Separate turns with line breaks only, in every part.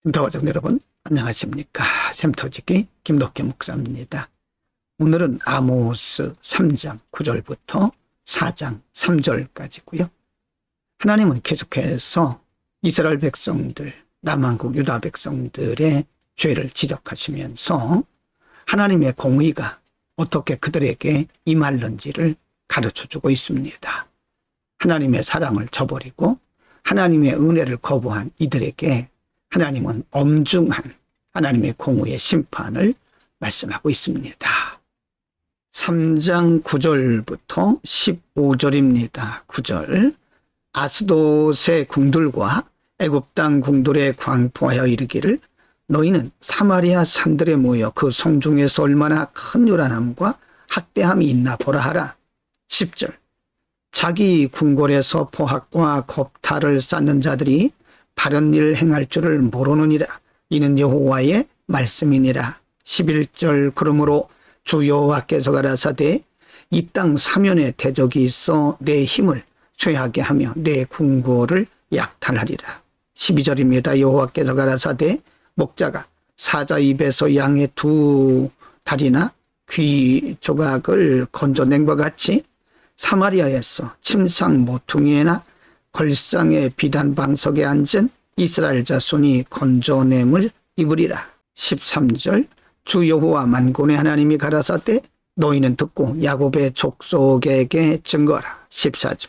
샘터가족 여러분 안녕하십니까. 샘터지기 김덕기 목사입니다. 오늘은 아모스 3장 9절부터 4장 3절까지고요. 하나님은 계속해서 이스라엘 백성들, 남한국 유다 백성들의 죄를 지적하시면서 하나님의 공의가 어떻게 그들에게 임할는지를 가르쳐주고 있습니다. 하나님의 사랑을 저버리고 하나님의 은혜를 거부한 이들에게 하나님은 엄중한 하나님의 공의의 심판을 말씀하고 있습니다. 3장 9절부터 15절입니다. 9절 아스돗의 궁들과 애굽 땅 궁들에 광포하여 이르기를 너희는 사마리아 산들에 모여 그 성중에서 얼마나 큰 요란함과 학대함이 있나 보라 하라. 10절 자기 궁궐에서 포학과 겁탈을 쌓는 자들이 바른 일 행할 줄을 모르느니라. 이는 여호와의 말씀이니라. 11절 그러므로 주 여호와께서 가라사대 이 땅 사면에 대적이 있어 내 힘을 쇠하게 하며 내 궁궐을 약탈하리라. 12절입니다. 여호와께서 가라사대 목자가 사자 입에서 양의 두 다리나 귀 조각을 건져낸 것 같이 사마리아에서 침상 모퉁이에나 걸상의 비단 방석에 앉은 이스라엘 자손이 건져냄을 입으리라. 13절 주 여호와 만군의 하나님이 가라사대 너희는 듣고 야곱의 족속에게 증거하라. 14절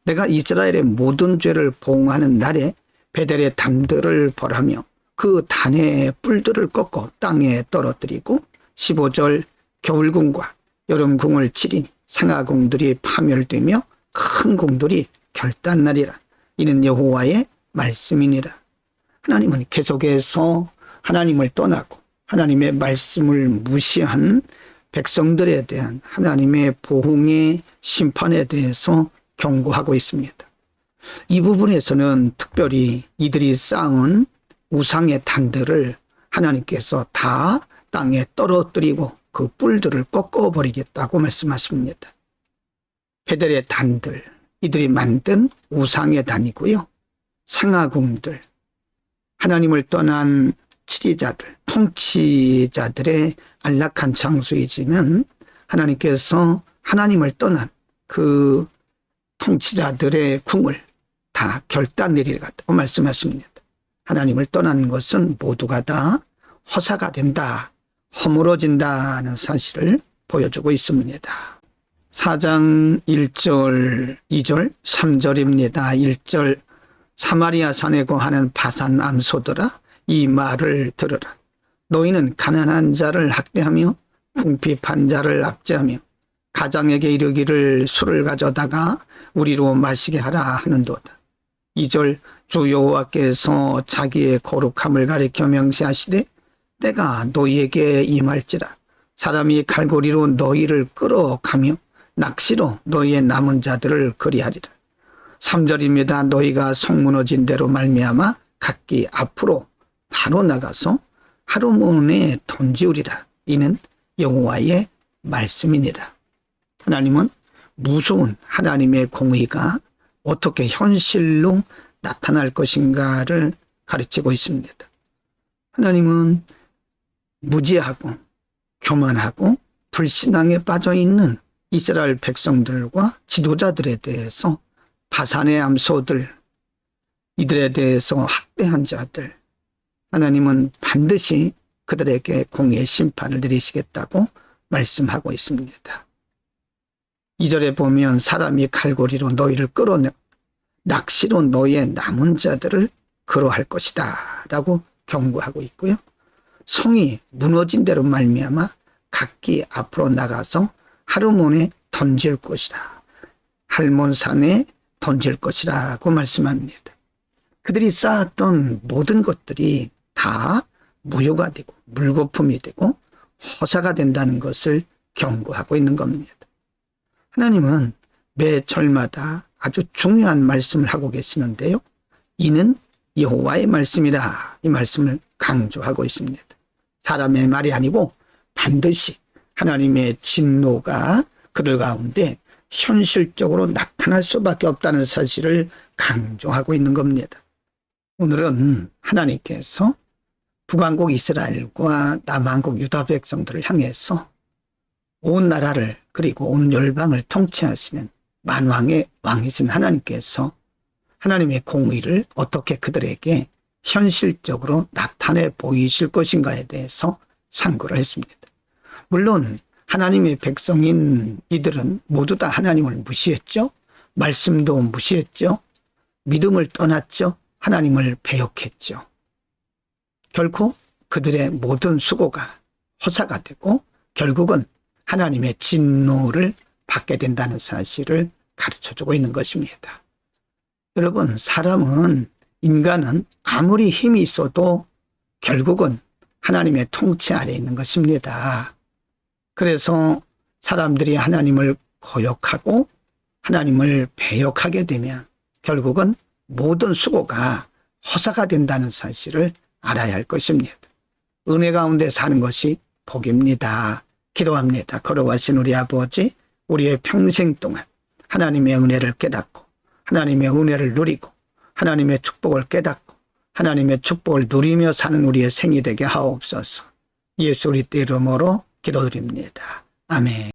내가 이스라엘의 모든 죄를 보응하는 날에 베델의 단들을 벌하며 그 단의 뿔들을 꺾어 땅에 떨어뜨리고 15절 겨울궁과 여름궁을 치리니 상하궁들이 파멸되며 큰 궁들이 결단나리라. 이는 여호와의 말씀이니라. 하나님은 계속해서 하나님을 떠나고 하나님의 말씀을 무시한 백성들에 대한 하나님의 보응의 심판에 대해서 경고하고 있습니다. 이 부분에서는 특별히 이들이 쌓은 우상의 단들을 하나님께서 다 땅에 떨어뜨리고 그 뿔들을 꺾어버리겠다고 말씀하십니다. 베델의 단들, 이들이 만든 우상의 단이고요. 상하궁들, 하나님을 떠난 치리자들, 통치자들의 안락한 장소이지만 하나님께서 하나님을 떠난 그 통치자들의 궁을 다 결단 내리겠다고 말씀하십니다. 하나님을 떠나는 것은 모두가 다 허사가 된다, 허물어진다는 사실을 보여주고 있습니다. 4장 1절, 2절, 3절입니다. 1절 사마리아 산에 거하는 바산 암소들아 이 말을 들으라. 너희는 가난한 자를 학대하며 궁핍한 자를 압제하며 가장에게 이르기를 술을 가져다가 우리로 마시게 하라 하는도다. 2절 주 여호와께서 자기의 거룩함을 가리켜 명시하시되 때가 너희에게 임할지라. 사람이 갈고리로 너희를 끌어가며 낚시로 너희의 남은 자들을 그리하리라. 3절입니다. 너희가 성무너진 대로 말미암아 각기 앞으로 바로 나가서 하루문에 던지우리라. 이는 여호와의 말씀이니라. 하나님은 무서운 하나님의 공의가 어떻게 현실로 나타날 것인가를 가르치고 있습니다. 하나님은 무지하고 교만하고 불신앙에 빠져있는 이스라엘 백성들과 지도자들에 대해서 바산의 암소들, 이들에 대해서 학대한 자들, 하나님은 반드시 그들에게 공의의 심판을 내리시겠다고 말씀하고 있습니다. 2절에 보면 사람이 갈고리로 너희를 끌어내 낚시로 너희의 남은 자들을 그로할 것이다 라고 경고하고 있고요. 성이 무너진 대로 말미암아 각기 앞으로 나가서 하루몬에 던질 것이다. 할몬산에 던질 것이라고 말씀합니다. 그들이 쌓았던 모든 것들이 다 무효가 되고 물거품이 되고 허사가 된다는 것을 경고하고 있는 겁니다. 하나님은 매 절마다 아주 중요한 말씀을 하고 계시는데요. 이는 여호와의 말씀이다. 이 말씀을 강조하고 있습니다. 사람의 말이 아니고 반드시 하나님의 진노가 그들 가운데 현실적으로 나타날 수밖에 없다는 사실을 강조하고 있는 겁니다. 오늘은 하나님께서 북왕국 이스라엘과 남왕국 유다 백성들을 향해서 온 나라를 그리고 온 열방을 통치하시는 만왕의 왕이신 하나님께서 하나님의 공의를 어떻게 그들에게 현실적으로 나타내 보이실 것인가에 대해서 상고를 했습니다. 물론 하나님의 백성인 이들은 모두 다 하나님을 무시했죠. 말씀도 무시했죠. 믿음을 떠났죠. 하나님을 배역했죠. 결코 그들의 모든 수고가 허사가 되고 결국은 하나님의 진노를 받게 된다는 사실을 가르쳐주고 있는 것입니다. 여러분, 인간은 아무리 힘이 있어도 결국은 하나님의 통치 아래 있는 것입니다. 그래서 사람들이 하나님을 거역하고 하나님을 배역하게 되면 결국은 모든 수고가 허사가 된다는 사실을 알아야 할 것입니다. 은혜 가운데 사는 것이 복입니다. 기도합니다. 걸어가신 우리 아버지, 우리의 평생 동안 하나님의 은혜를 깨닫고 하나님의 은혜를 누리고 하나님의 축복을 깨닫고 하나님의 축복을 누리며 사는 우리의 생이 되게 하옵소서. 예수 그리스도의 이름으로 기도드립니다. 아멘.